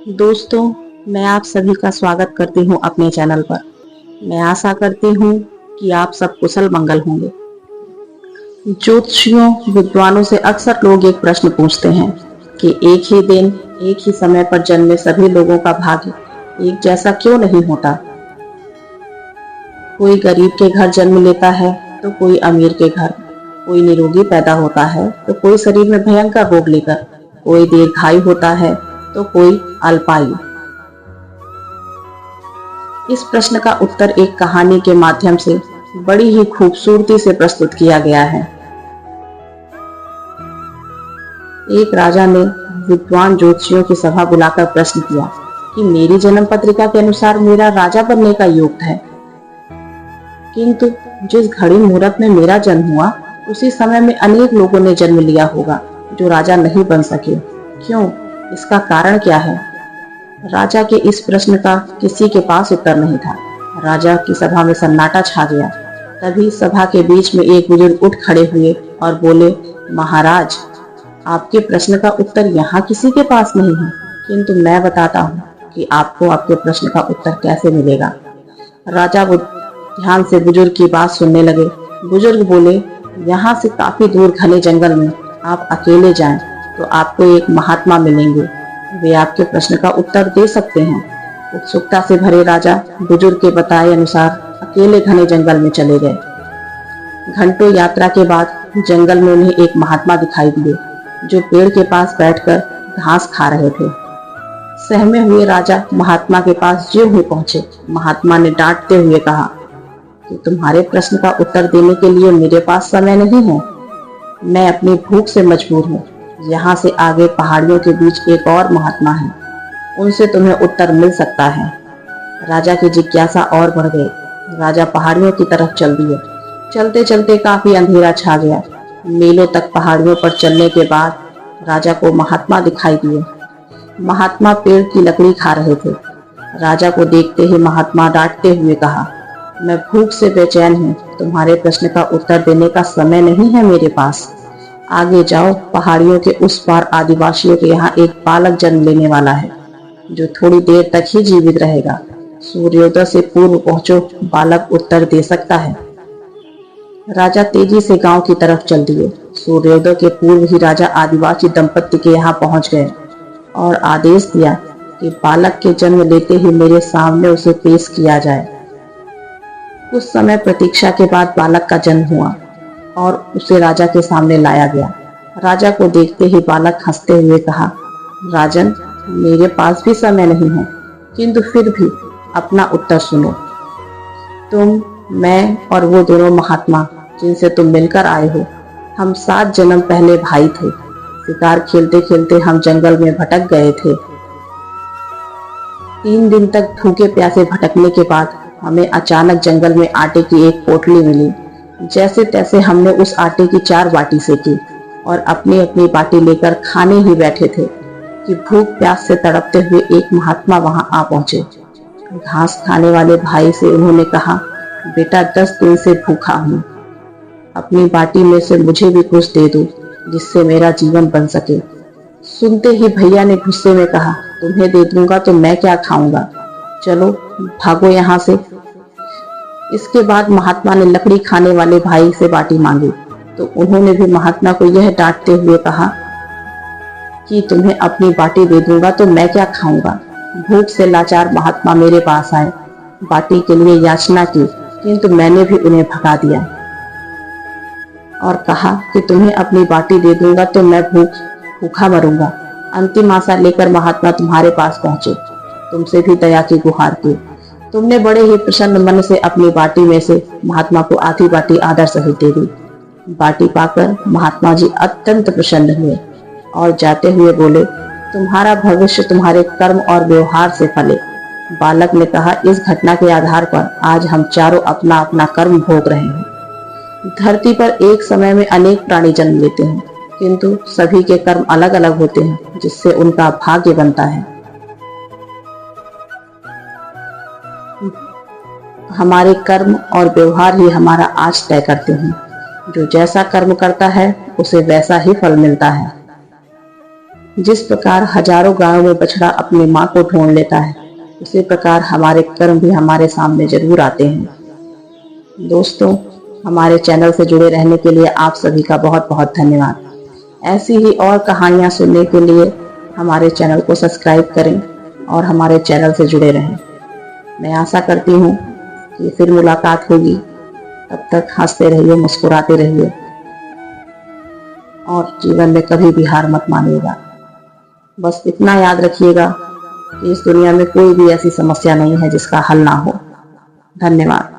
दोस्तों, मैं आप सभी का स्वागत करती हूँ अपने चैनल पर। मैं आशा करती हूँ कि आप सब कुशल मंगल होंगे। ज्योतिषियों विद्वानों से अक्सर लोग एक प्रश्न पूछते हैं कि एक ही दिन एक ही समय पर जन्मे सभी लोगों का भाग्य एक जैसा क्यों नहीं होता। कोई गरीब के घर जन्म लेता है तो कोई अमीर के घर, कोई निरोगी पैदा होता है तो कोई शरीर में भयंकर रोग लेकर, कोई दीर्घायु होता है तो कोई अल्पायु। इस प्रश्न का उत्तर एक कहानी के माध्यम से बड़ी ही खूबसूरती से प्रस्तुत किया गया है। एक राजा ने विद्वान ज्योतिषियों की सभा बुलाकर प्रश्न किया कि मेरी जन्म पत्रिका के अनुसार मेरा राजा बनने का योग है, किंतु जिस घड़ी मुहूर्त में मेरा जन्म हुआ उसी समय में अनेक लोगों ने जन्म लिया होगा जो राजा नहीं बन सके। क्यों? इसका कारण क्या है? राजा के इस प्रश्न का किसी के पास उत्तर नहीं था। राजा की सभा में सन्नाटा छा गया। तभी सभा के बीच में एक बुजुर्ग उठ खड़े हुए और बोले, महाराज, आपके प्रश्न का उत्तर यहाँ किसी के पास नहीं है, किंतु मैं बताता हूँ कि आपको आपके प्रश्न का उत्तर कैसे मिलेगा। राजा वो ध्यान से बुजुर्ग की बात सुनने लगे। बुजुर्ग बोले, यहाँ से काफी दूर घने जंगल में आप अकेले जाएं तो आपको एक महात्मा मिलेंगे, वे आपके प्रश्न का उत्तर दे सकते हैं। उत्सुकता से भरे राजा बुजुर्ग के बताए अनुसार अकेले घने जंगल में चले गए। घंटों यात्रा के बाद जंगल में उन्हें एक महात्मा दिखाई दिए जो पेड़ के पास बैठकर घास खा रहे थे। सहमे हुए राजा महात्मा के पास ज्यों ही पहुंचे, महात्मा ने डांटते हुए कहा कि तुम्हारे प्रश्न का उत्तर देने के लिए मेरे पास समय नहीं है। मैं अपनी भूख से मजबूर हूँ। यहाँ से आगे पहाड़ियों के बीच एक और महात्मा है, उनसे तुम्हें उत्तर मिल सकता है। राजा की जिज्ञासा और बढ़ गई। राजा पहाड़ियों की तरफ चल दिए। चलते चलते काफी अंधेरा छा गया। मीलों तक पहाड़ियों पर चलने के बाद राजा को महात्मा दिखाई दिए। महात्मा पेड़ की लकड़ी खा रहे थे। राजा को देखते ही महात्मा डांटते हुए कहा, मैं भूख से बेचैन हूँ, तुम्हारे प्रश्न का उत्तर देने का समय नहीं है मेरे पास। आगे जाओ, पहाड़ियों के उस पार आदिवासियों के यहाँ एक बालक जन्म लेने वाला है जो थोड़ी देर तक ही जीवित रहेगा। सूर्योदय से पूर्व पहुंचो, बालक उत्तर दे सकता है। राजा तेजी से गांव की तरफ चल दिए। सूर्योदय के पूर्व ही राजा आदिवासी दंपत्ति के यहाँ पहुंच गए और आदेश दिया कि बालक के जन्म लेते ही मेरे सामने उसे पेश किया जाए। कुछ समय प्रतीक्षा के बाद बालक का जन्म हुआ और उसे राजा के सामने लाया गया। राजा को देखते ही बालक हंसते हुए कहा, राजन, मेरे पास भी समय नहीं है, किंतु फिर भी अपना उत्तर सुनो। तुम, मैं और वो दोनों महात्मा जिनसे तुम मिलकर आए हो, हम 7 जन्म पहले भाई थे। शिकार खेलते खेलते हम जंगल में भटक गए थे। 3 दिन तक भूखे प्यासे भटकने के बाद हमें अचानक जंगल में आटे की एक पोटली मिली। जैसे तैसे हमने उस आटे की 4 बाटी सेकी और अपनी अपनी बाटी लेकर खाने ही बैठे थे कि भूख प्यास से तड़पते हुए एक महात्मा वहां आ पहुंचे। घास खाने वाले भाई से उन्होंने कहा, बेटा, 10 दिन से भूखा हूँ, अपनी बाटी में से मुझे भी कुछ दे दो जिससे मेरा जीवन बन सके। सुनते ही भैया ने गुस्से में कहा, तुम्हें दे दूंगा तो मैं क्या खाऊंगा, चलो भागो यहाँ से। इसके बाद महात्मा ने लकड़ी खाने वाले भाई से बाटी मांगी तो उन्होंने भी महात्मा को यह डांटते हुए कहा कि तुम्हें अपनी बाटी दे दूंगा तो मैं क्या खाऊंगा। भूख से लाचार महात्मा मेरे पास आए, बाटी के लिए याचना की, किंतु मैंने भी उन्हें भगा दिया और कहा कि तुम्हें अपनी बाटी दे दूंगा तो मैं भूखा मरूंगा। अंतिम आशा लेकर महात्मा तुम्हारे पास पहुंचे, तुमसे भी दया की गुहार की। तुमने बड़े ही प्रसन्न मन से अपनी बाटी में से महात्मा को आधी बाटी आदर सहित दे दी। बाटी पाकर महात्मा जी अत्यंत प्रसन्न हुए और जाते हुए बोले, तुम्हारा भविष्य तुम्हारे कर्म और व्यवहार से फले। बालक ने कहा, इस घटना के आधार पर आज हम चारों अपना अपना कर्म भोग रहे हैं। धरती पर एक समय में अनेक प्राणी जन्म लेते हैं, किंतु सभी के कर्म अलग अलग होते हैं जिससे उनका भाग्य बनता है। हमारे कर्म और व्यवहार ही हमारा आज तय करते हैं। जो जैसा कर्म करता है उसे वैसा ही फल मिलता है। जिस प्रकार हजारों गायों में बछड़ा अपनी माँ को ढूंढ लेता है, उसी प्रकार हमारे कर्म भी हमारे सामने जरूर आते हैं। दोस्तों, हमारे चैनल से जुड़े रहने के लिए आप सभी का बहुत बहुत धन्यवाद। ऐसी ही और कहानियां सुनने के लिए हमारे चैनल को सब्सक्राइब करें और हमारे चैनल से जुड़े रहें। मैं आशा करती हूँ कि फिर मुलाकात होगी। तब तक हंसते रहिए, मुस्कुराते रहिए और जीवन में कभी भी हार मत मानिएगा। बस इतना याद रखिएगा कि इस दुनिया में कोई भी ऐसी समस्या नहीं है जिसका हल ना हो। धन्यवाद।